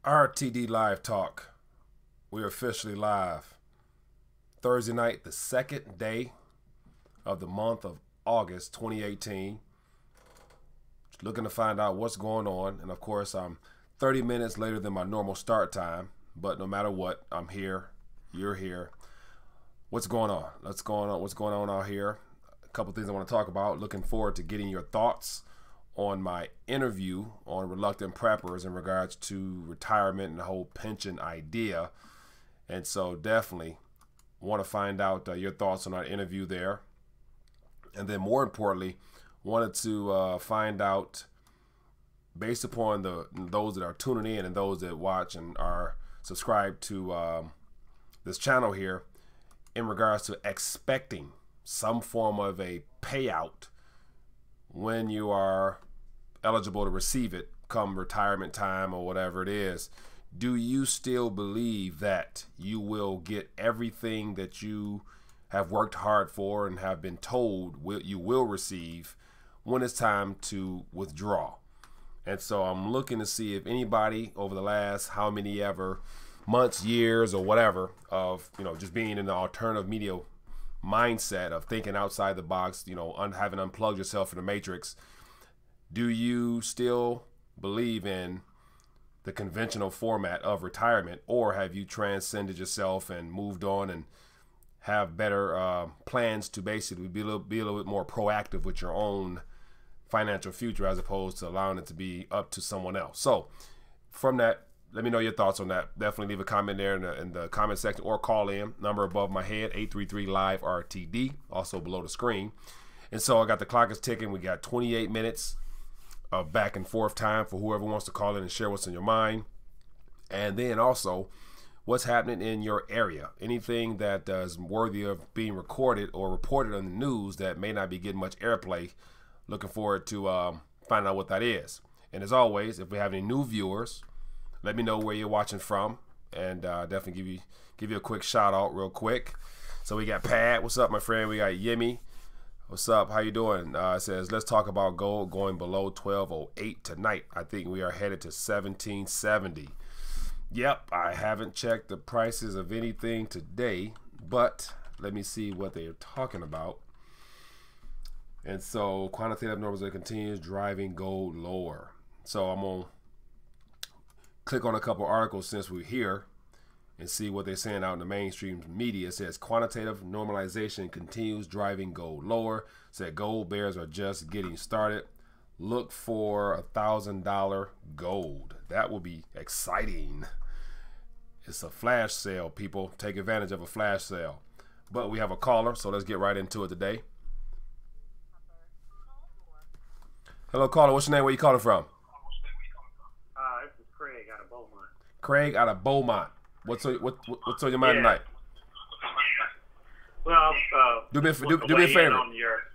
RTD Live Talk. We're officially live. Thursday night, the second day of the month of August 2018. Just looking to find out what's going on. And of course, I'm 30 minutes later than my normal start time. But no matter what, I'm here. You're here. What's going on? What's going on out here? A couple things I want to talk about. Looking forward to getting your thoughts on my interview on reluctant preppers in regards to retirement and the whole pension idea. And so definitely want to find out your thoughts on our interview there. And then more importantly, wanted to find out, based upon those that are tuning in and those that watch and are subscribed to this channel here, in regards to expecting some form of a payout when you are eligible to receive it come retirement time or whatever it is. Do you still believe that you will get everything that you have worked hard for and have been told you will receive when it's time to withdraw? And so I'm looking to see if anybody over the last how many ever months, years, or whatever of, just being in the alternative media mindset of thinking outside the box, having unplugged yourself from the matrix. Do you still believe in the conventional format of retirement, or have you transcended yourself and moved on and have better plans to basically be a little bit more proactive with your own financial future, as opposed to allowing it to be up to someone else? So from that, let me know your thoughts on that. Definitely leave a comment there in the comment section, or call in. Number above my head, 833-LIVE-RTD, also below the screen. And so I got the clock is ticking. We got 28 minutes of back and forth time for whoever wants to call in and share what's in your mind. And then also what's happening in your area. Anything that is worthy of being recorded or reported on the news that may not be getting much airplay. Looking forward to finding out what that is. And as always, if we have any new viewers, let me know where you're watching from, and definitely give you a quick shout out real quick. So we got Pat. What's up, my friend? We got Yimmy. What's up? How you doing? It says, let's talk about gold going below 1208 tonight. I think we are headed to 1770. Yep, I haven't checked the prices of anything today, but let me see what they're talking about. And so quantitative normalization continues driving gold lower. So I'm going to click on a couple articles since we're here and see what they're saying out in the mainstream media. It says quantitative normalization continues driving gold lower. Said gold bears are just getting started. Look for $1,000 gold. That will be exciting. It's a flash sale, people. Take advantage of a flash sale. But we have a caller, so let's get right into it today. Hello, caller. What's your name? Where you calling from? This is Craig out of Beaumont. Craig out of Beaumont. What's on your mind tonight? Well, do me a favor.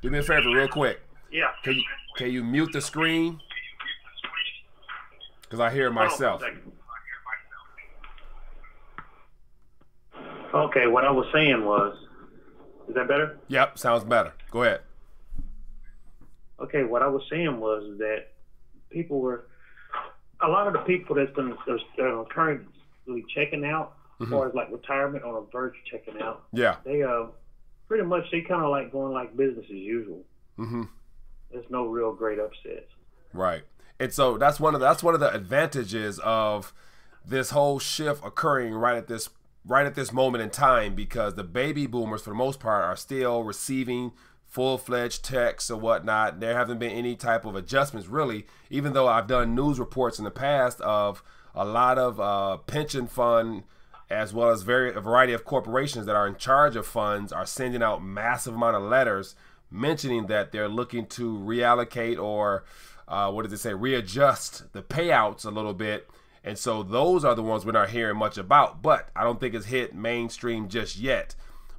Do me a favor, real quick. Yeah. Can you mute the screen? Because I hear myself. Okay, what I was saying was, is that better? Yep, sounds better. Go ahead. Okay, what I was saying was that a lot of the people that's currently checking out, as far as like retirement, on the verge of checking out. Yeah. They pretty much kind of like going like business as usual. Mm-hmm. There's no real great upsets. Right. And so that's one of the advantages of this whole shift occurring right at this moment in time, because the baby boomers, for the most part, are still receiving full-fledged checks or whatnot. There haven't been any type of adjustments, really, even though I've done news reports in the past of a lot of pension fund, as well as a variety of corporations that are in charge of funds, are sending out massive amount of letters mentioning that they're looking to reallocate or readjust the payouts a little bit. And so those are the ones we're not hearing much about, but I don't think it's hit mainstream just yet.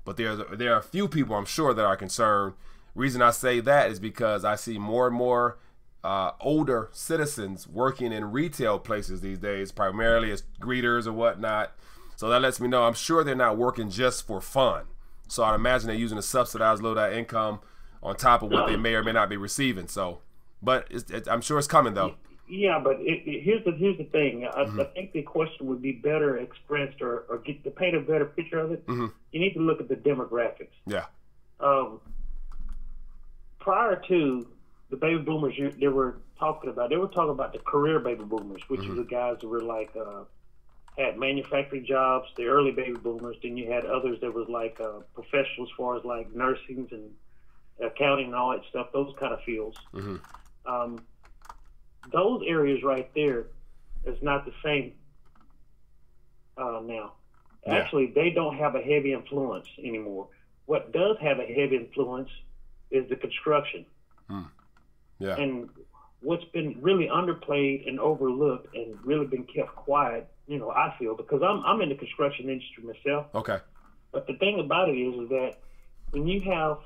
But there are a few people, I'm sure, that are concerned. Reason I say that is because I see more and more older citizens working in retail places these days, primarily as greeters or whatnot. So that lets me know I'm sure they're not working just for fun. So I'd imagine they're using a subsidized low that income on top of what they may or may not be receiving. So, but I'm sure it's coming though. Yeah, but here's the thing. I think the question would be better expressed or get to paint a better picture of it. Mm-hmm. You need to look at the demographics. Yeah. Prior to the baby boomers, they were talking about the career baby boomers, which are the guys that were like had manufacturing jobs. The early baby boomers. Then you had others that was like professionals, as far as like nursing and accounting and all that stuff. Those kind of fields. Mm-hmm. Those areas right there is not the same now. Yeah. Actually, they don't have a heavy influence anymore. What does have a heavy influence is the construction. Yeah. And what's been really underplayed and overlooked and really been kept quiet, I feel, because I'm in the construction industry myself. Okay. But the thing about it is that when you have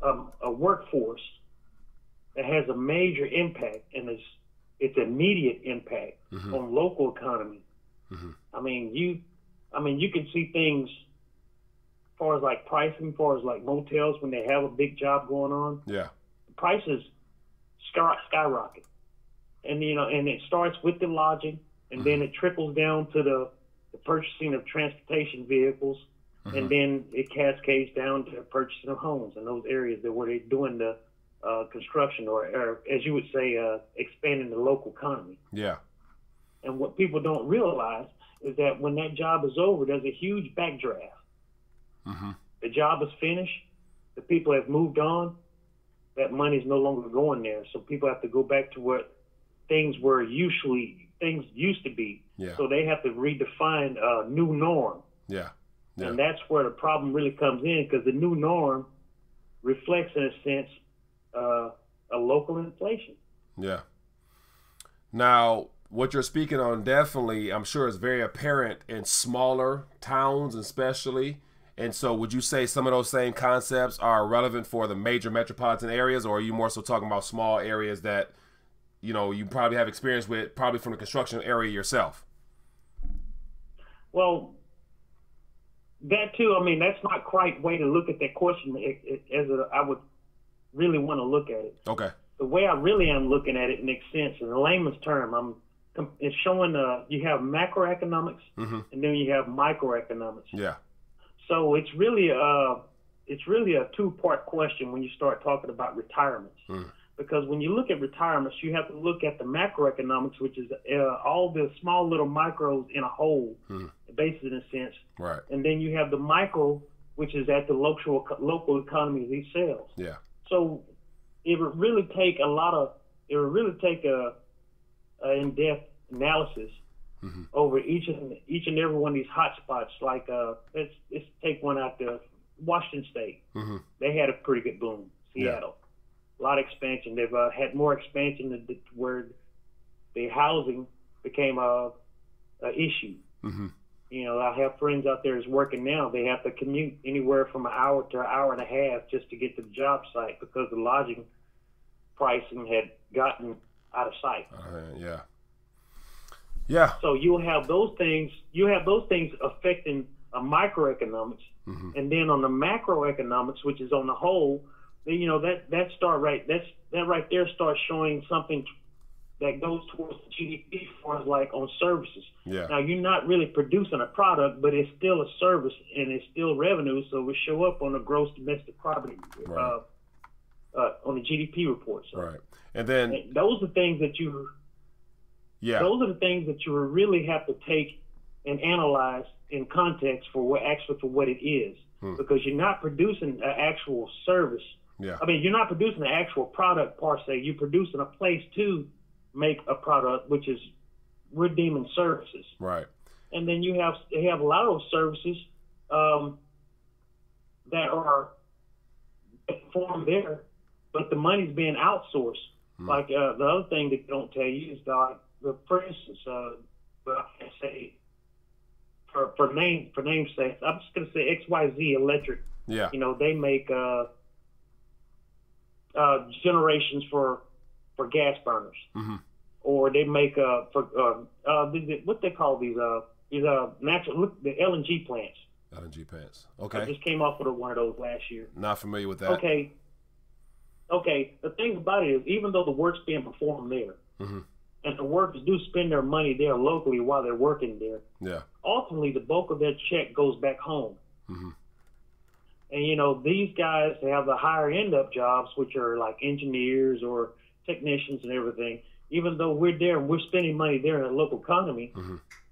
a workforce that has a major impact, and it's immediate impact on local economy. Mm-hmm. I mean, you can see things as far as like pricing, as far as like motels when they have a big job going on. Yeah. Prices skyrocket, and and it starts with the lodging, and then it trickles down to the purchasing of transportation vehicles, and then it cascades down to the purchasing of homes in those areas where they're doing the construction, or as you would say, expanding the local economy. Yeah. And what people don't realize is that when that job is over, there's a huge backdraft. Mm-hmm. The job is finished. The people have moved on. That money is no longer going there. So people have to go back to what things used to be. Yeah. So they have to redefine a new norm. Yeah. Yeah. And that's where the problem really comes in, because the new norm reflects, in a sense, a local inflation. Yeah. Now, what you're speaking on definitely, I'm sure, is very apparent in smaller towns especially. And so would you say some of those same concepts are relevant for the major metropolitan areas, or are you more so talking about small areas that, you probably have experience with, probably from the construction area yourself? Well, that too, I mean, that's not quite way to look at that question I would really want to look at it. Okay. The way I really am looking at it makes sense. In a layman's term, it's showing you have macroeconomics, and then you have microeconomics. Yeah. So it's really a two-part question when you start talking about retirements. Because when you look at retirements, you have to look at the macroeconomics, which is all the small little micros in a whole, basically, in a sense. Right. And then you have the micro, which is at the local economy of these sales. Yeah. So it would really take a in-depth analysis over each and every one of these hot spots. Like let's take one out there, Washington State. They had a pretty good boom. Seattle, a lot of expansion. They've had more expansion where the housing became a issue. I have friends out there that's working now. They have to commute anywhere from an hour to an hour and a half just to get to the job site because the lodging pricing had gotten out of sight. Yeah. Yeah. So you'll have those things. You have those things affecting microeconomics, and then on the macroeconomics, which is on the whole, that right there starts showing something that goes towards the GDP as far as like on services. Yeah. Now you're not really producing a product, but it's still a service and it's still revenue, so it will show up on the gross domestic product, right. On the GDP reports. So. Right. And then those are things that you. Yeah. Those are the things that you really have to take and analyze in context for what it is, because you're not producing an actual service. Yeah. I mean, you're not producing an actual product per se. You're producing a place to make a product, which is we're deeming services. Right. And then they have a lot of those services that are performed there, but the money's being outsourced. Like the other thing that they don't tell you is for instance, I can't say for namesake, I'm just gonna say XYZ Electric. Yeah. They make generations for gas burners, or they make what they call these natural the LNG plants. LNG plants. Okay. I just came off with one of those last year. Not familiar with that. Okay. okay, the thing about it is, even though the work's being performed there, and the workers do spend their money there locally while they're working there, Yeah. ultimately the bulk of their check goes back home. And, you know, these guys have the higher end up jobs, which are like engineers or technicians and everything. Even though we're there and we're spending money there in the local economy,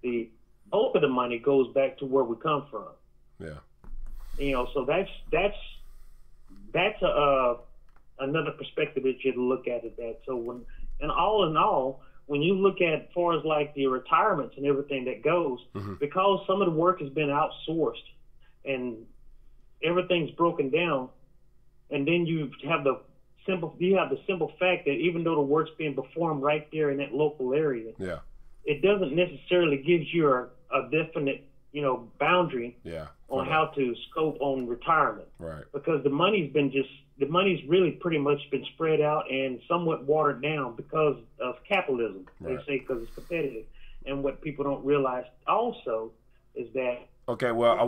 the bulk of the money goes back to where we come from. Yeah. You know, so that's another perspective that you look at it. That so when, and all in all, when you look at as far as like the retirements and everything that goes, because some of the work has been outsourced and everything's broken down, and then you have the simple fact that even though the work's being performed right there in that local area, it doesn't necessarily give you a definite, you know, boundary on how to scope on retirement. Right. Because the money's really pretty much been spread out and somewhat watered down because of capitalism. They say because it's competitive. And what people don't realize also is that. Okay, well, I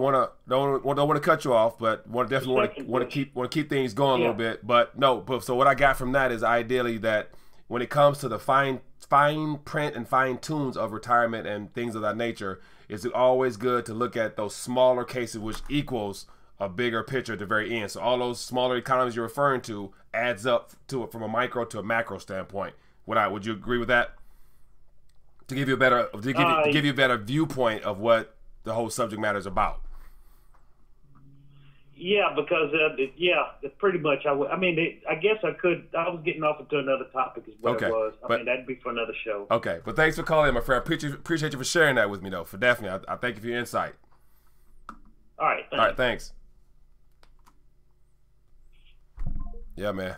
don't want to cut you off, but definitely want to keep things going a little bit. But so what I got from that is ideally that when it comes to the fine print and fine tunes of retirement and things of that nature, it's always good to look at those smaller cases, which equals a bigger picture at the very end. So all those smaller economies you're referring to adds up to it from a micro to a macro standpoint. Would you agree with that? To give you a better viewpoint of what the whole subject matter is about. Yeah, because pretty much. I guess I could. I was getting off into another topic, is what it was. I mean, that'd be for another show. Okay, but thanks for calling in, my friend. Appreciate you for sharing that with me, though. For definitely, I thank you for your insight. All right. Thanks. All right. Thanks. Yeah, man.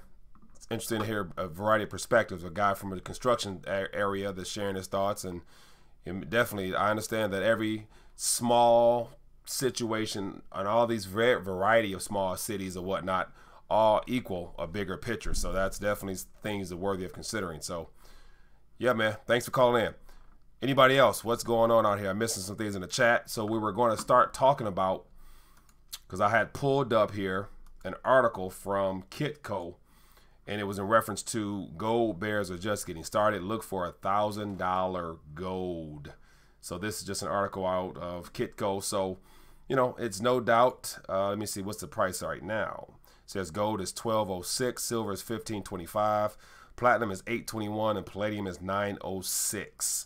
It's interesting to hear a variety of perspectives. A guy from the construction area that's sharing his thoughts, and definitely, I understand that every small situation and all these variety of small cities or whatnot all equal a bigger picture. So that's definitely things that are worthy of considering. So yeah, man, thanks for calling in. Anybody else? What's going on out here? I'm missing some things in the chat. So we were going to start talking about, because I had pulled up here an article from Kitco, and it was in reference to gold bears are just getting started. Look for $1,000 gold. So this is just an article out of Kitco. So, you know, it's no doubt. Let me see, what's the price right now? It says gold is $12.06, silver is $15.25, platinum is $8.21, and palladium is $9.06.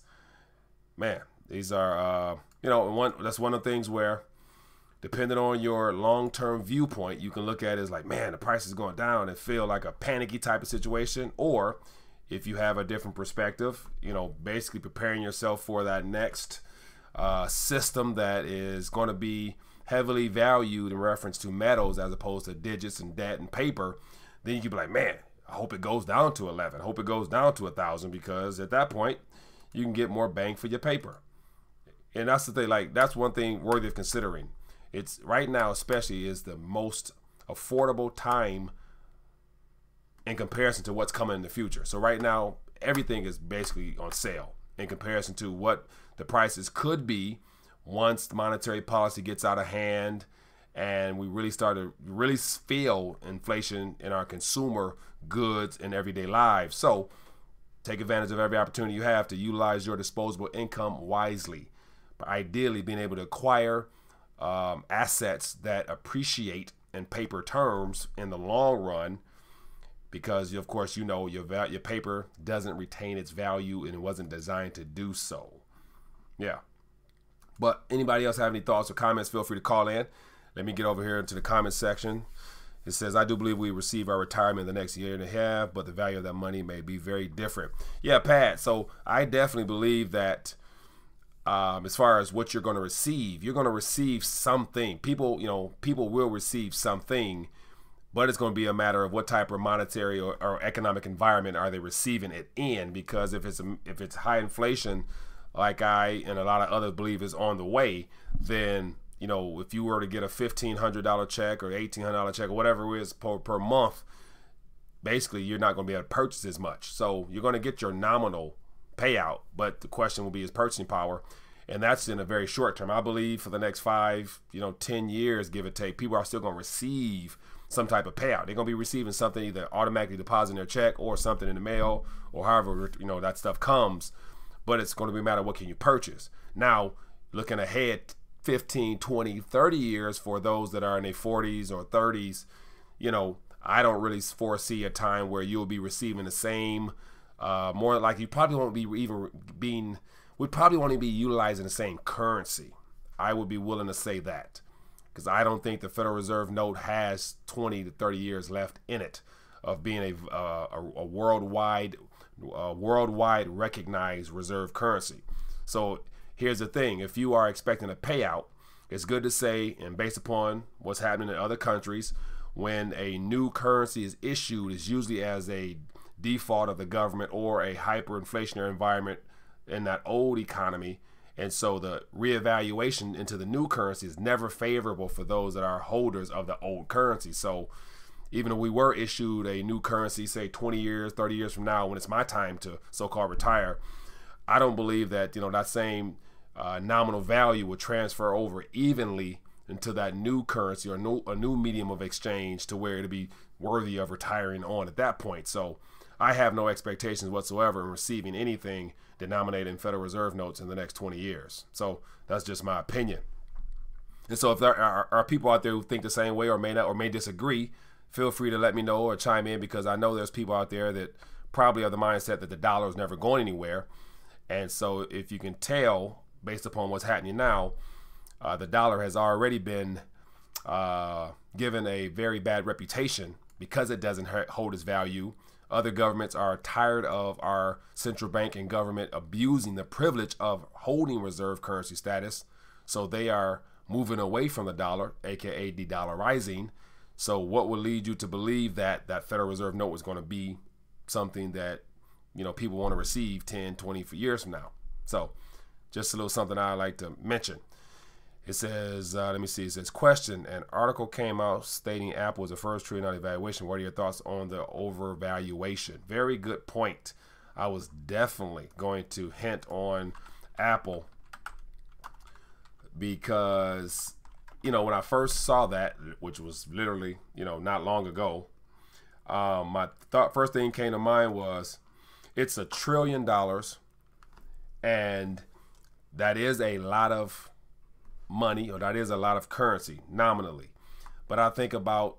Man, these are, that's one of the things where, depending on your long-term viewpoint, you can look at it as like, man, the price is going down and feel like a panicky type of situation. Or if you have a different perspective, basically preparing yourself for that next system that is going to be heavily valued in reference to metals as opposed to digits and debt and paper, then you can be like, man, I hope it goes down to 11. I hope it goes down to 1,000, because at that point you can get more bang for your paper. And that's the thing, like, that's one thing worthy of considering. It's right now, especially, is the most affordable time in comparison to what's coming in the future. So right now, everything is basically on sale in comparison to what the prices could be once the monetary policy gets out of hand and we really start to really feel inflation in our consumer goods and everyday lives. So take advantage of every opportunity you have to utilize your disposable income wisely. But ideally, being able to acquire assets that appreciate in paper terms in the long run, because of course your paper doesn't retain its value and it wasn't designed to do so. Yeah. But anybody else have any thoughts or comments, feel free to call in. Let me get over here into the comment section. It says, I do believe we receive our retirement in the next year and a half, but the value of that money may be very different. Yeah, Pat. So I definitely believe that as far as what you're going to receive something. People will receive something, but it's going to be a matter of what type of monetary or economic environment are they receiving it in. Because if it's high inflation, like I and a lot of others believe is on the way, then if you were to get a $1,500 check or $1,800 check or whatever it is per month, basically you're not going to be able to purchase as much. So you're going to get your nominal payout, but the question will be is purchasing power, and that's in a very short term. I believe for the next 5, 10 years, give or take, people are still going to receive some type of payout. They're going to be receiving something, either automatically depositing their check or something in the mail, or however, you know, that stuff comes. But it's going to be a matter of what can you purchase. Now, looking ahead 15, 20, 30 years for those that are in their 40s or 30s, you know, I don't really foresee a time where you'll be receiving the same, more like you probably won't be even being, we probably won't even be utilizing the same currency. I would be willing to say that, because I don't think the Federal Reserve note has 20 to 30 years left in it of being a worldwide recognized reserve currency. So here's the thing: if you are expecting a payout, it's good to say, and based upon what's happening in other countries, when a new currency is issued, it's usually as a default of the government or a hyperinflationary environment in that old economy. And so the reevaluation into the new currency is never favorable for those that are holders of the old currency. So even if we were issued a new currency, say 20 years, 30 years from now, when it's my time to so-called retire, I don't believe that, you know, that same nominal value would transfer over evenly into that new currency or a new medium of exchange to where it'd be worthy of retiring on at that point. So I have no expectations whatsoever in receiving anything denominated in Federal Reserve notes in the next 20 years. So that's just my opinion. And so if there are people out there who think the same way or may not, or may disagree, feel free to let me know or chime in, because I know there's people out there that probably are the mindset that the dollar is never going anywhere. And so if you can tell, based upon what's happening now, the dollar has already been given a very bad reputation because it doesn't hold its value. Other governments are tired of our central bank and government abusing the privilege of holding reserve currency status. So they are moving away from the dollar, aka de-dollarizing. So what would lead you to believe that that Federal Reserve note was going to be something that, you know, people want to receive 10, 20 years from now? So just a little something I like to mention. It says, let me see, it says, question, an article came out stating Apple was the first trillion-dollar valuation. What are your thoughts on the overvaluation? Very good point. I was definitely going to hint on Apple because, you know, when I first saw that, which was literally, you know, not long ago, my first thing came to mind was it's $1 trillion, and that is a lot of money, or that is a lot of currency nominally. But I think about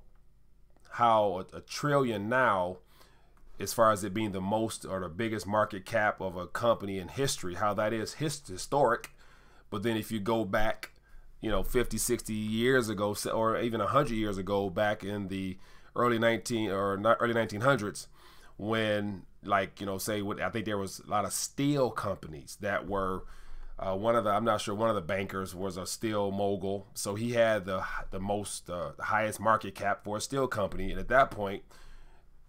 how a trillion now, as far as it being the most or the biggest market cap of a company in history, how that is historic. But then if you go back, you know, 50, 60 years ago, or even 100 years ago, back in the early 1900s, when, like, you know, say, I think there was a lot of steel companies that were I'm not sure, one of the bankers was a steel mogul. So he had the highest market cap for a steel company. And at that point,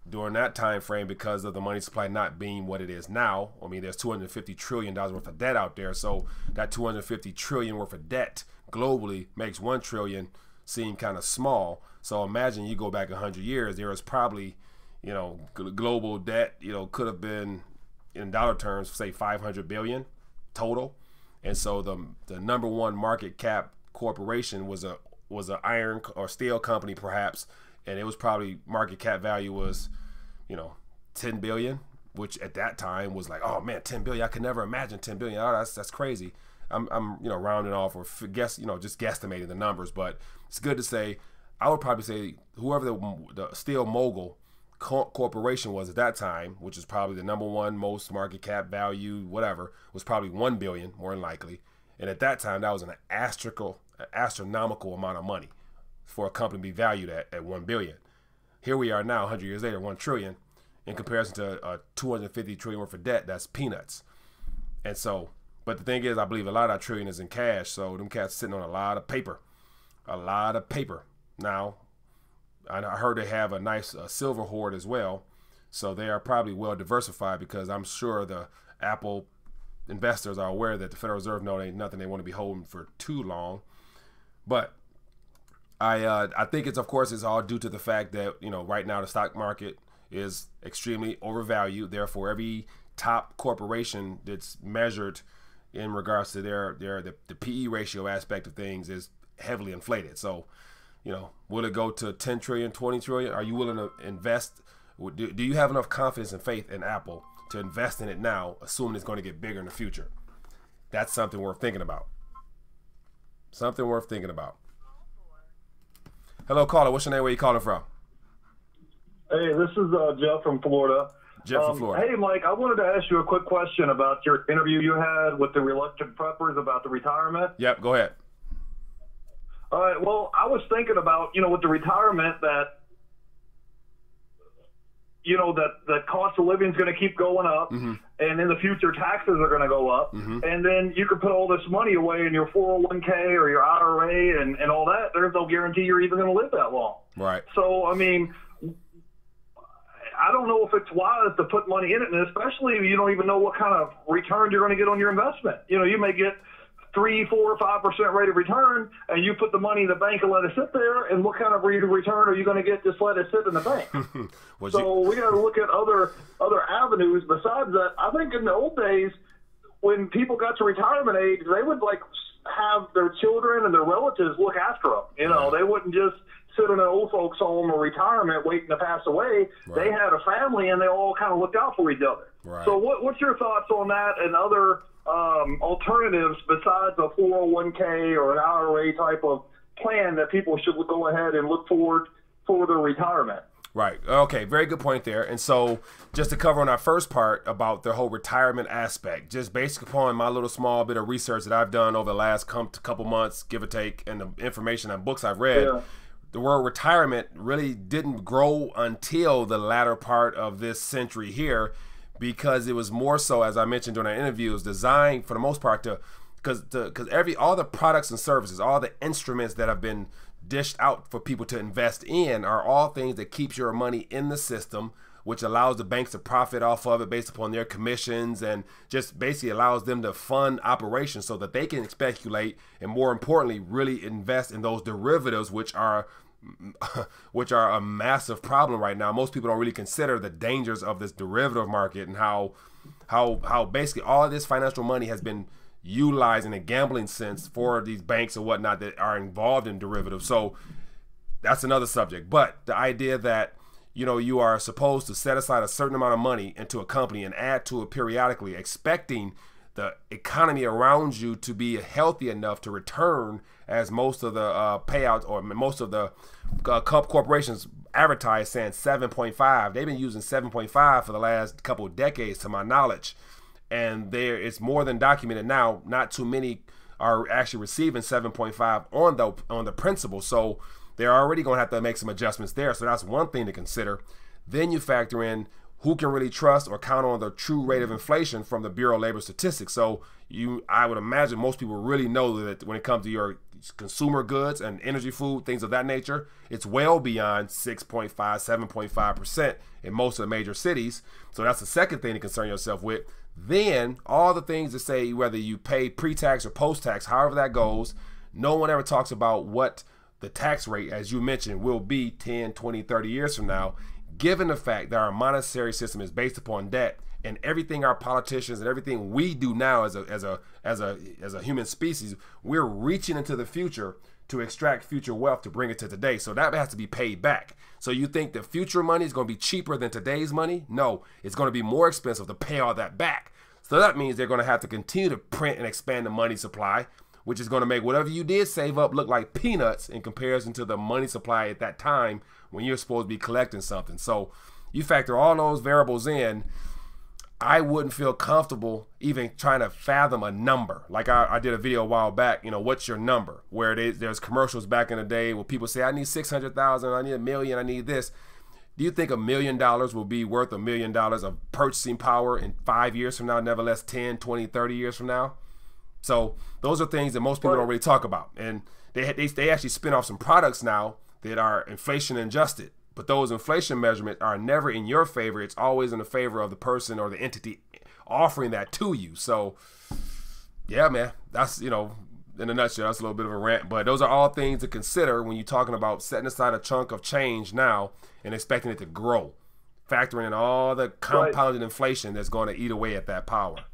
during that time frame, because of the money supply not being what it is now, I mean, there's $250 trillion worth of debt out there. So that $250 trillion worth of debt globally makes $1 trillion seem kind of small. So imagine you go back 100 years, there was probably, you know, global debt, you know, could have been, in dollar terms, say 500 billion total. And so the number one market cap corporation was a iron or steel company, perhaps, and it was probably market cap value was, you know, 10 billion, which at that time was like, oh man, 10 billion. I could never imagine 10 billion. Oh, that's crazy. I'm you know, rounding off or just guesstimating the numbers, but it's good to say. I would probably say whoever the steel mogul corporation was at that time, which is probably the number one most market cap value, whatever, was probably 1 billion more than likely. And at that time, that was an astronomical amount of money for a company to be valued at 1 billion. Here we are now, 100 years later, 1 trillion. In comparison to 250 trillion worth of debt, that's peanuts. And so, but the thing is, I believe a lot of that trillion is in cash. So them cats sitting on a lot of paper. Now, I heard they have a nice silver hoard as well. So they are probably well diversified, because I'm sure the Apple investors are aware that the Federal Reserve note ain't nothing they want to be holding for too long. But I think it's all due to the fact that, you know, right now the stock market is extremely overvalued. Therefore, every top corporation that's measured in regards to the PE ratio aspect of things is heavily inflated. So, will it go to 10 trillion, 20 trillion? Are you willing to invest? Do you have enough confidence and faith in Apple to invest in it now, assuming it's going to get bigger in the future? That's something worth thinking about. Something worth thinking about. Hello, caller. What's your name? Where you calling from? Hey, this is Jeff from Florida. Jeff from Florida. Hey, Mike, I wanted to ask you a quick question about your interview you had with the reluctant preppers about the retirement. Yep, go ahead. All right, well, I was thinking about, with the retirement that, that cost of living is going to keep going up, and in the future taxes are going to go up, and then you could put all this money away in your 401k or your IRA and all that. There's no guarantee you're even going to live that long. Right. So, I mean, I don't know if it's wise to put money in it, and especially if you don't even know what kind of return you're going to get on your investment. You may get 3, 4, 5% rate of return, and you put the money in the bank and let it sit there, and what kind of rate of return are you going to get just let it sit in the bank? We got to look at other avenues besides that. I think in the old days, when people got to retirement age, they would have their children and their relatives look after them. They wouldn't just sit in an old folks home or retirement waiting to pass away. Right. They had a family, and they all kind of looked out for each other. Right. So what's your thoughts on that and other alternatives besides a 401k or an IRA type of plan that people should go ahead and look forward for their retirement? Right. Okay. Very good point there. And so just to cover on our first part about the whole retirement aspect, just based upon my little small bit of research that I've done over the last couple months, give or take, and the information and books I've read, the word retirement really didn't grow until the latter part of this century here, because it was more so, as I mentioned during our interview, it was designed for the most part because all the products and services, all the instruments that have been dished out for people to invest in are all things that keeps your money in the system, which allows the banks to profit off of it based upon their commissions, and just basically allows them to fund operations so that they can speculate and, more importantly, really invest in those derivatives, which are a massive problem right now. Most people don't really consider the dangers of this derivative market and how basically all of this financial money has been utilized in a gambling sense for these banks and whatnot that are involved in derivatives. So that's another subject. But the idea that you are supposed to set aside a certain amount of money into a company and add to it periodically, expecting the economy around you to be healthy enough to return, as most of the payouts or most of the corporations advertise saying 7.5. They've been using 7.5 for the last couple of decades, to my knowledge, and it's more than documented now. Not too many are actually receiving 7.5 on the principal, so they're already going to have to make some adjustments there. So that's one thing to consider. Then you factor in who can really trust or count on the true rate of inflation from the Bureau of Labor Statistics. So I would imagine most people really know that when it comes to your consumer goods and energy, food, things of that nature, it's well beyond 6.5, 7.5% in most of the major cities. So that's the second thing to concern yourself with. Then all the things that say whether you pay pre-tax or post-tax, however that goes, no one ever talks about what the tax rate, as you mentioned, will be 10, 20, 30 years from now, given the fact that our monetary system is based upon debt, and everything our politicians and everything we do now as a human species, we're reaching into the future to extract future wealth to bring it to today. So that has to be paid back. So you think the future money is going to be cheaper than today's money? No, it's going to be more expensive to pay all that back. So that means they're going to have to continue to print and expand the money supply, which is going to make whatever you did save up look like peanuts in comparison to the money supply at that time when you're supposed to be collecting something. So you factor all those variables in, I wouldn't feel comfortable even trying to fathom a number. Like I did a video a while back, what's your number? Where there's commercials back in the day where people say, I need 600,000, I need $1 million, I need this. Do you think $1 million will be worth $1 million of purchasing power in 5 years from now, nevertheless 10, 20, 30 years from now? So those are things that most people don't really talk about. And they actually spin off some products now that are inflation adjusted. But those inflation measurements are never in your favor. It's always in the favor of the person or the entity offering that to you. So, yeah, man, that's, in a nutshell, that's a little bit of a rant. But those are all things to consider when you're talking about setting aside a chunk of change now and expecting it to grow, factoring in all the compounded inflation that's going to eat away at that power.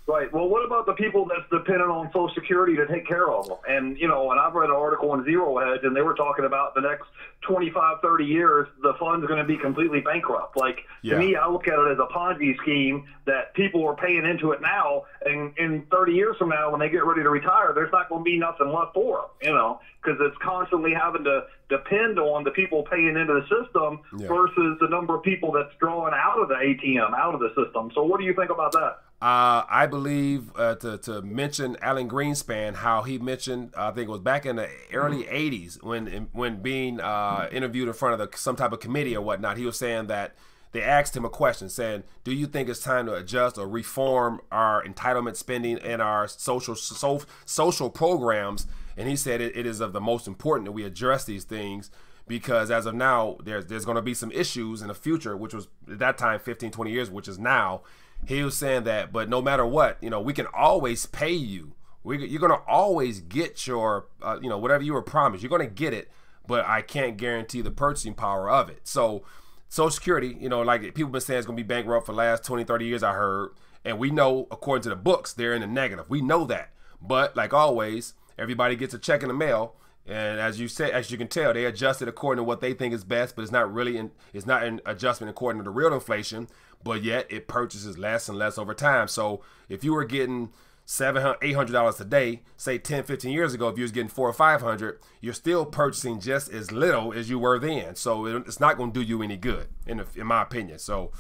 Right. Well, what about the people that's dependent on Social Security to take care of them? And, and I've read an article on Zero Hedge, and they were talking about the next 25, 30 years, the fund's going to be completely bankrupt. Like, to me, I look at it as a Ponzi scheme that people are paying into it now, and in 30 years from now, when they get ready to retire, there's not going to be nothing left for them, because it's constantly having to depend on the people paying into the system versus the number of people that's drawing out of the ATM, out of the system. So what do you think about that? I believe to mention Alan Greenspan, how he mentioned, I think it was back in the early 80s when being interviewed in front of some type of committee or whatnot, he was saying that they asked him a question saying, do you think it's time to adjust or reform our entitlement spending and our social programs? And he said it is of the most important that we address these things, because as of now, there's going to be some issues in the future, which was at that time 15, 20 years, which is now. He was saying that, but no matter what, we can always pay you. You're going to always get your, whatever you were promised. You're going to get it, but I can't guarantee the purchasing power of it. So Social Security, like people have been saying it's going to be bankrupt for the last 20, 30 years, I heard. And we know, according to the books, they're in the negative. We know that. But like always, everybody gets a check in the mail. And as you can tell, they adjust it according to what they think is best, but it's not really it's not an adjustment according to the real inflation, but yet it purchases less and less over time. So if you were getting $700, $800 a day, say 10, 15 years ago, if you was getting $400 or $500, you're still purchasing just as little as you were then. So it's not going to do you any good, in my opinion. So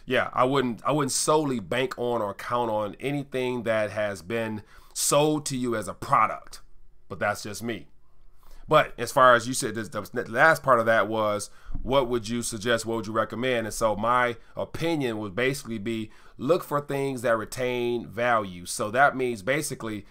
yeah, I wouldn't solely bank on or count on anything that has been sold to you as a product, but that's just me. But as far as you said, the last part of that was, what would you suggest? What would you recommend? And so my opinion would basically be, look for things that retain value. So that means basically,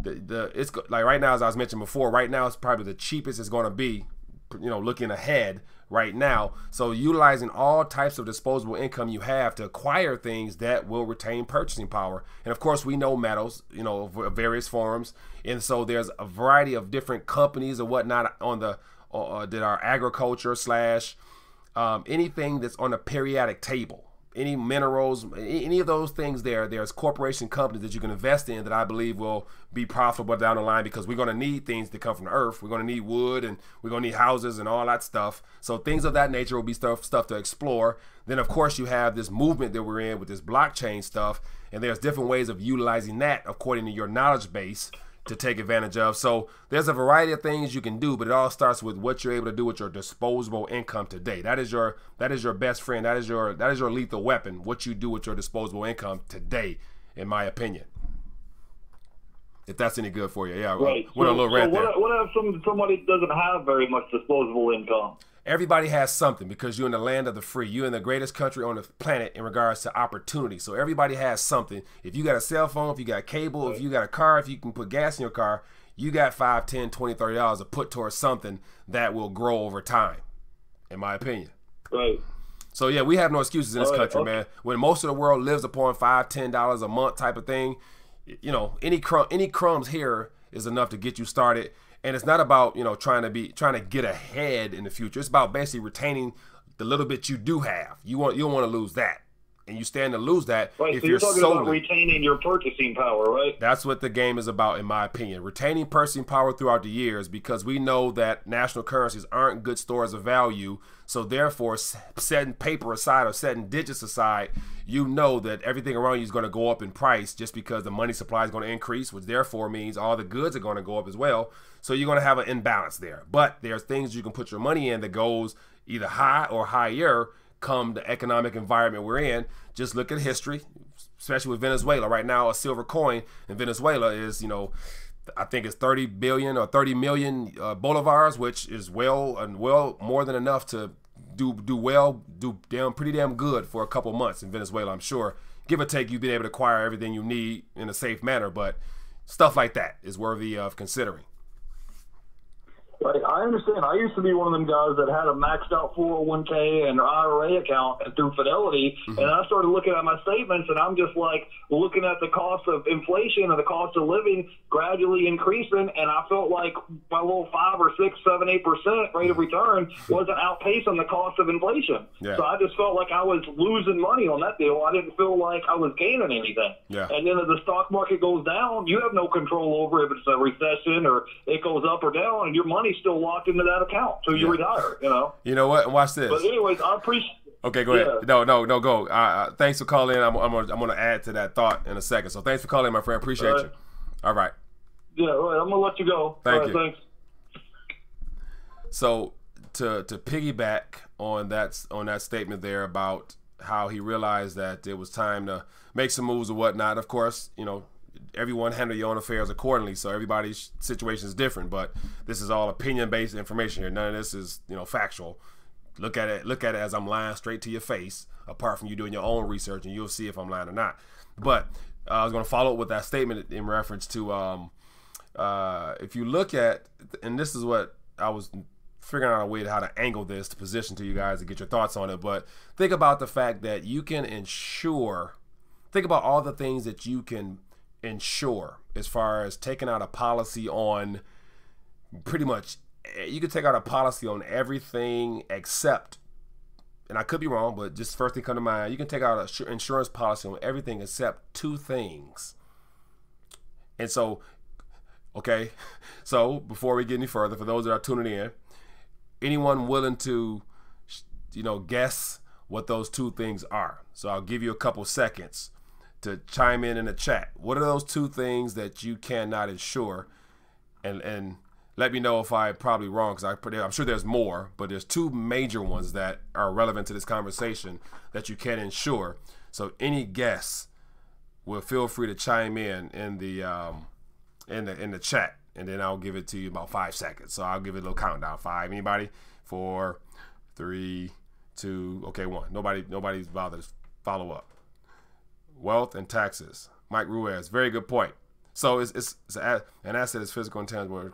it's like right now, as I was mentioning before, right now it's probably the cheapest it's going to be, looking ahead right now. So utilizing all types of disposable income you have to acquire things that will retain purchasing power. And of course, we know metals, of various forms. And so there's a variety of different companies or whatnot on that are agriculture / anything that's on the periodic table. Any minerals, any of those things there's corporation companies that you can invest in that I believe will be profitable down the line, because we're going to need things to come from the earth. We're going to need wood, and we're going to need houses and all that stuff. So things of that nature will be stuff to explore. Then, of course, you have this movement that we're in with this blockchain stuff, and there's different ways of utilizing that according to your knowledge base to take advantage of. So there's a variety of things you can do, but it all starts with what you're able to do with your disposable income today. That is your best friend. That is your lethal weapon. What you do with your disposable income today, in my opinion. If that's any good for you, yeah. Right. What if somebody doesn't have very much disposable income? Everybody has something, because you're in the land of the free. You're in the greatest country on the planet in regards to opportunity. So everybody has something. If you got a cell phone, if you got cable, if you got a car, if you can put gas in your car, you got $5, $10, $20, $30 to put towards something that will grow over time, in my opinion. Right. So yeah, we have no excuses in this country, man. When most of the world lives upon $5, $10 a month type of thing, any crumbs here is enough to get you started. And it's not about, trying to get ahead in the future. It's about basically retaining the little bit you do have. You don't want to lose that. And you stand to lose that. Right, so you're talking about retaining your purchasing power, right? That's what the game is about, in my opinion. Retaining purchasing power throughout the years, because we know that national currencies aren't good stores of value. So therefore, setting paper aside or setting digits aside, you know that everything around you is going to go up in price just because the money supply is going to increase, which therefore means all the goods are going to go up as well. So you're going to have an imbalance there. But there's things you can put your money in that goes either high or higher come the economic environment we're in. Just look at history, especially with Venezuela. Right now, a silver coin in Venezuela is, I think it's 30 billion or 30 million bolivars, which is well more than enough to do pretty damn good for a couple months in Venezuela, I'm sure. Give or take, you've been able to acquire everything you need in a safe manner, but stuff like that is worthy of considering. Right. I understand. I used to be one of them guys that had a maxed out 401k and IRA account through Fidelity, and I started looking at my statements, and I'm just like looking at the cost of inflation and the cost of living gradually increasing, and I felt like my little 5 or 6, 7, 8% rate of return wasn't outpacing the cost of inflation. Yeah. So I just felt like I was losing money on that deal. I didn't feel like I was gaining anything. Yeah. And then as the stock market goes down, you have no control over if it's a recession or it goes up or down, and your money's still locked into that account till you retire, you know. You know what? Watch this. But anyways, I appreciate. Okay, go ahead. No, go. Thanks for calling in. I'm gonna add to that thought in a second. So thanks for calling in, my friend. Appreciate you. All right. Yeah, all right. I'm gonna let you go. Thank you. Thanks. So to piggyback on that statement there about how he realized that it was time to make some moves or whatnot. Of course, you know, everyone handle your own affairs accordingly, so everybody's situation is different, but this is all opinion-based information here. None of this is, you know, factual. Look at it as I'm lying straight to your face, apart from you doing your own research, and you'll see if I'm lying or not. But I was going to follow up with that statement in reference to if you look at, and this is what I was figuring out a way to how to angle this to position to you guys to get your thoughts on it, but think about the fact that you can insure, think about all the things that you can insure as far as taking out a policy on pretty much, you could take out a policy on everything except, and I could be wrong, but just first thing come to mind, you can take out an insurance policy on everything except 2 things. And so, okay, so before we get any further, for those that are tuning in, anyone willing to, you know, guess what those 2 things are? So I'll give you a couple seconds to chime in the chat. What are those 2 things that you cannot insure? And let me know if I'm probably wrong, because I'm sure there's more, but there's 2 major ones that are relevant to this conversation that you can insure. So any guess, will feel free to chime in the chat, and then I'll give it to you about 5 seconds. So I'll give it a little countdown. 5. Anybody? 4, 3, 2. Okay, 1. Nobody's bothered to follow up. Wealth and taxes. Mike Ruiz, very good point. So it's an asset is physical and tangible.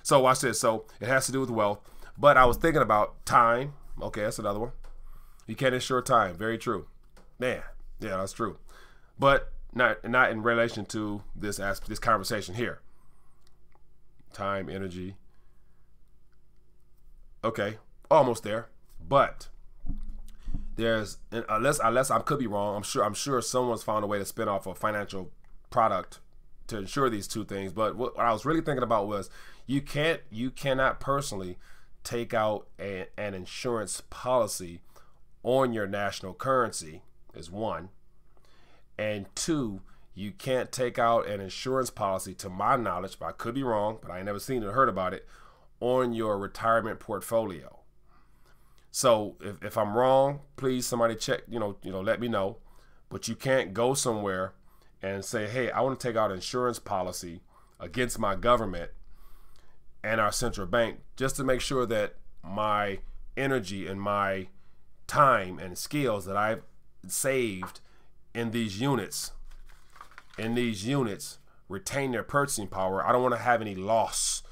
So watch this. So it has to do with wealth, but I was thinking about time. Okay, that's another one. You can't insure time. Very true. Man, yeah, that's true. But not in relation to this conversation here. Time, energy. Okay, almost there, but there's, unless I could be wrong, I'm sure someone's found a way to spin off a financial product to insure these 2 things. But what I was really thinking about was you cannot personally take out an insurance policy on your national currency, is 1, and 2, you can't take out an insurance policy, to my knowledge, but I could be wrong, but I ain't never seen it or heard about it, on your retirement portfolio. So if I'm wrong, please somebody check, let me know. But you can't go somewhere and say, hey, I want to take out an insurance policy against my government and our central bank just to make sure that my energy and my time and skills that I've saved in these units retain their purchasing power. I don't want to have any loss.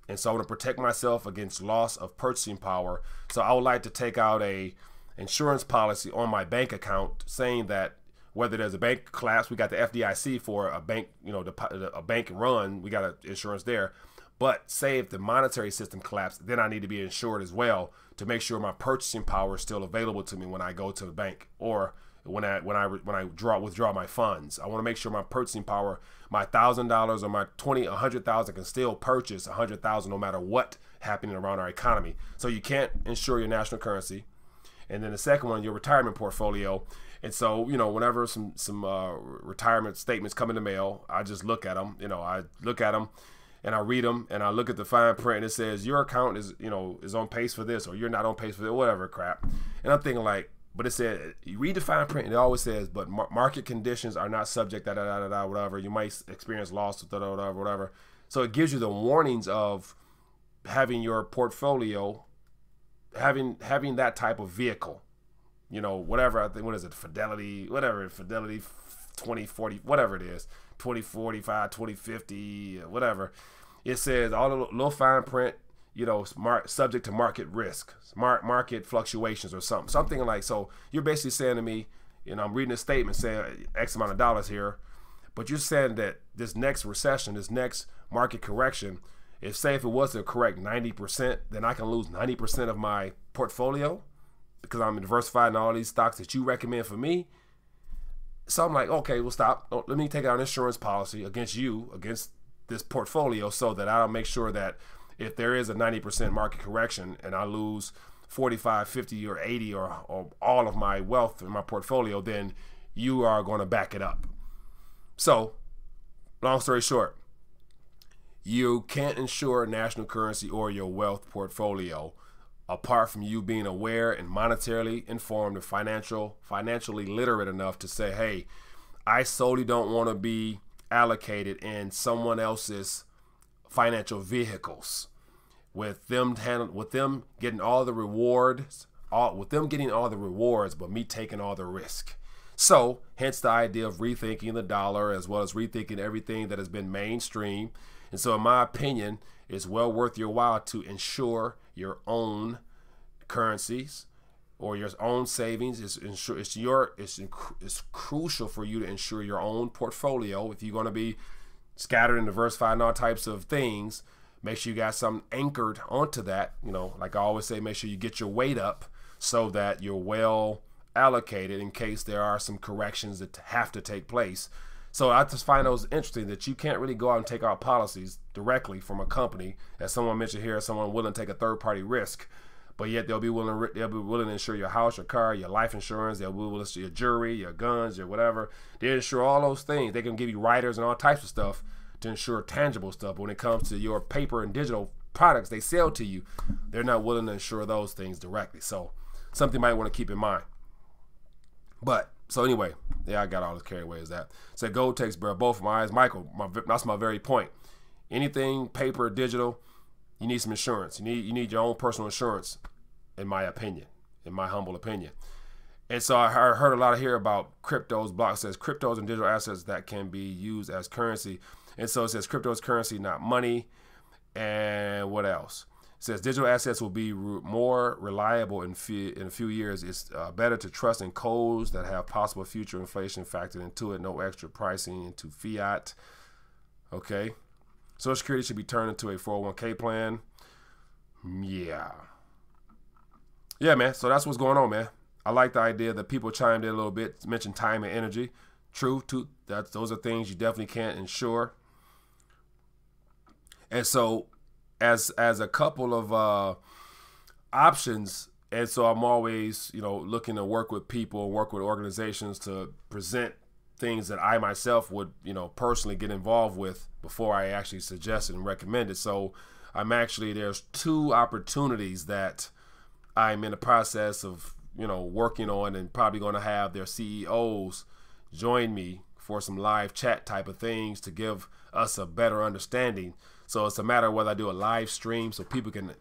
And so I want to protect myself against loss of purchasing power. So I would like to take out a insurance policy on my bank account saying that whether there's a bank collapse, we got the FDIC for a bank, a bank run, we got an insurance there. But say if the monetary system collapsed, then I need to be insured as well to make sure my purchasing power is still available to me when I go to the bank or when I withdraw my funds. I want to make sure my purchasing power, my $1,000 or my $100,000 can still purchase $100,000 no matter what happening around our economy. So you can't insure your national currency. And then the second one, your retirement portfolio. And so, whenever some retirement statements come in the mail, I just look at them. I look at them and I read them and I look at the fine print and it says your account is on pace for this, or you're not on pace for this, whatever crap. And I'm thinking like, but it said, you read the fine print and it always says, but market conditions are not subject, whatever. You might experience loss, whatever. So it gives you the warnings of having your portfolio, having that type of vehicle, whatever. I think, what is it? Fidelity 2040, whatever it is, 2045, 2050, whatever. It says all the little fine print. you know, subject to market risk, market fluctuations or something like. So you're basically saying to me, you know, I'm reading a statement saying X amount of dollars here, but you're saying that this next recession, this next market correction, if it was to correct 90%, then I can lose 90% of my portfolio because I'm diversified in all these stocks that you recommend for me. So I'm like, okay, well, stop. Let me take out an insurance policy against you, against this portfolio, so that I'll make sure that if there is a 90% market correction and I lose 45, 50, or 80 or all of my wealth in my portfolio, then you are going to back it up. So, long story short, you can't insure national currency or your wealth portfolio apart from you being aware and monetarily informed and financially literate enough to say, hey, I solely don't want to be allocated in someone else's financial vehicles with them getting all the rewards, but me taking all the risk. So hence the idea of rethinking the dollar, as well as rethinking everything that has been mainstream. And so in my opinion, it's well worth your while to insure your own currencies or your own savings. It's crucial for you to insure your own portfolio. If you're going to be scattered and diversified in all types of things, make sure you got something anchored onto that. You know, like I always say, make sure you get your weight up so that you're well allocated in case there are some corrections that have to take place. So I just find those interesting that you can't really go out and take out policies directly from a company, as someone mentioned here, someone willing to take a third-party risk, but yet they'll be willing to insure your house, your car, your life insurance. They'll be willing to insure your jewelry, your guns, your whatever. They insure all those things. They can give you riders and all types of stuff to insure tangible stuff. But when it comes to your paper and digital products they sell to you, they're not willing to insure those things directly. So something you might want to keep in mind. But so anyway, yeah, I got all this carried away as that. So gold takes both of my eyes. Michael, that's my very point. Anything paper, digital, you need some insurance. You need your own personal insurance, in my opinion, in my humble opinion. And so I heard a lot here about cryptos. Block says cryptos and digital assets that can be used as currency. And so it says crypto is currency, not money. And what else? It says digital assets will be more reliable in a few years. It's better to trust in codes that have possible future inflation factored into it. No extra pricing into fiat. Okay. Social Security should be turned into a 401k plan. Yeah. Yeah, man. So that's what's going on, man. I like the idea that people chimed in a little bit, mentioned time and energy. True. Those are things you definitely can't insure. And so as a couple of options, and so I'm always, looking to work with people, work with organizations to present things that I myself would, personally get involved with before I actually suggest it and recommend it. So there's two opportunities that I'm in the process of, working on, and probably going to have their CEOs join me for some live chat type of things to give us a better understanding. So it's a matter of whether I do a live stream so people can,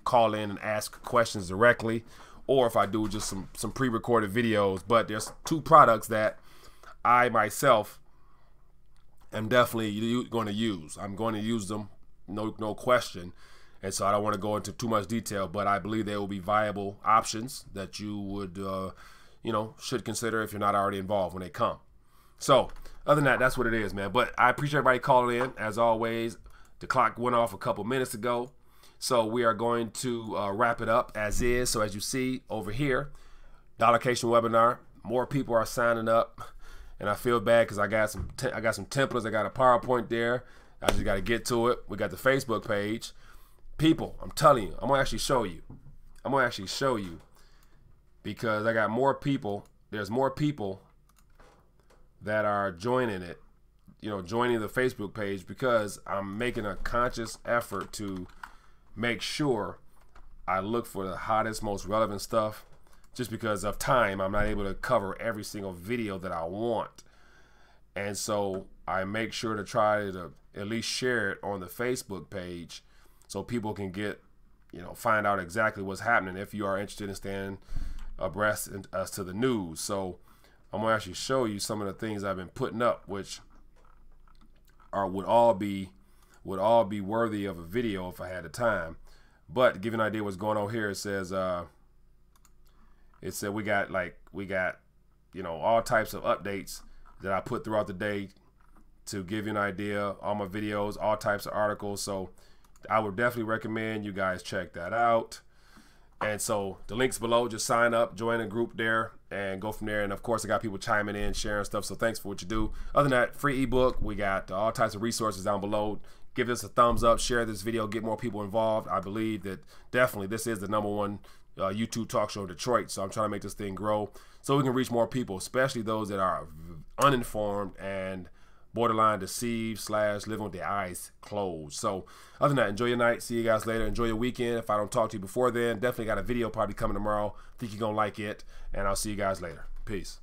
call in and ask questions directly, or if I do just some pre-recorded videos. But there's two products that I myself am definitely going to use. I'm going to use them, no question. And so I don't want to go into too much detail, but I believe there will be viable options that you would, should consider if you're not already involved when they come. So other than that, that's what it is, man. But I appreciate everybody calling in. As always, the clock went off a couple minutes ago. So we are going to wrap it up as is. So as you see over here, Dollarcation webinar, more people are signing up. And I feel bad because I got some templates. I got a PowerPoint there. I just got to get to it. We got the Facebook page. People, I'm telling you, I'm going to actually show you because I got more people. There's more people that are joining it, joining the Facebook page, because I'm making a conscious effort to make sure I look for the hottest, most relevant stuff. Just because of time, I'm not able to cover every single video that I want. And so I make sure to try to at least share it on the Facebook page so people can get, find out exactly what's happening if you are interested in staying abreast as to the news. So I'm going to actually show you some of the things I've been putting up, which would all be worthy of a video if I had the time. But to give you an idea what's going on here, it says we got you know, all types of updates that I put throughout the day to give you an idea. All my videos, all types of articles. So I would definitely recommend you guys check that out. And so the links below, just sign up, join a group there, and go from there. And of course, I got people chiming in, sharing stuff. So thanks for what you do. Other than that, free ebook. We got all types of resources down below. Give us a thumbs up, share this video, get more people involved. I believe that definitely this is the #1 YouTube talk show in Detroit. So I'm trying to make this thing grow so we can reach more people, especially those that are uninformed and borderline deceived / living with their eyes closed. So other than that, enjoy your night. See you guys later. Enjoy your weekend. If I don't talk to you before then, definitely got a video probably coming tomorrow. Think you're going to like it. And I'll see you guys later. Peace.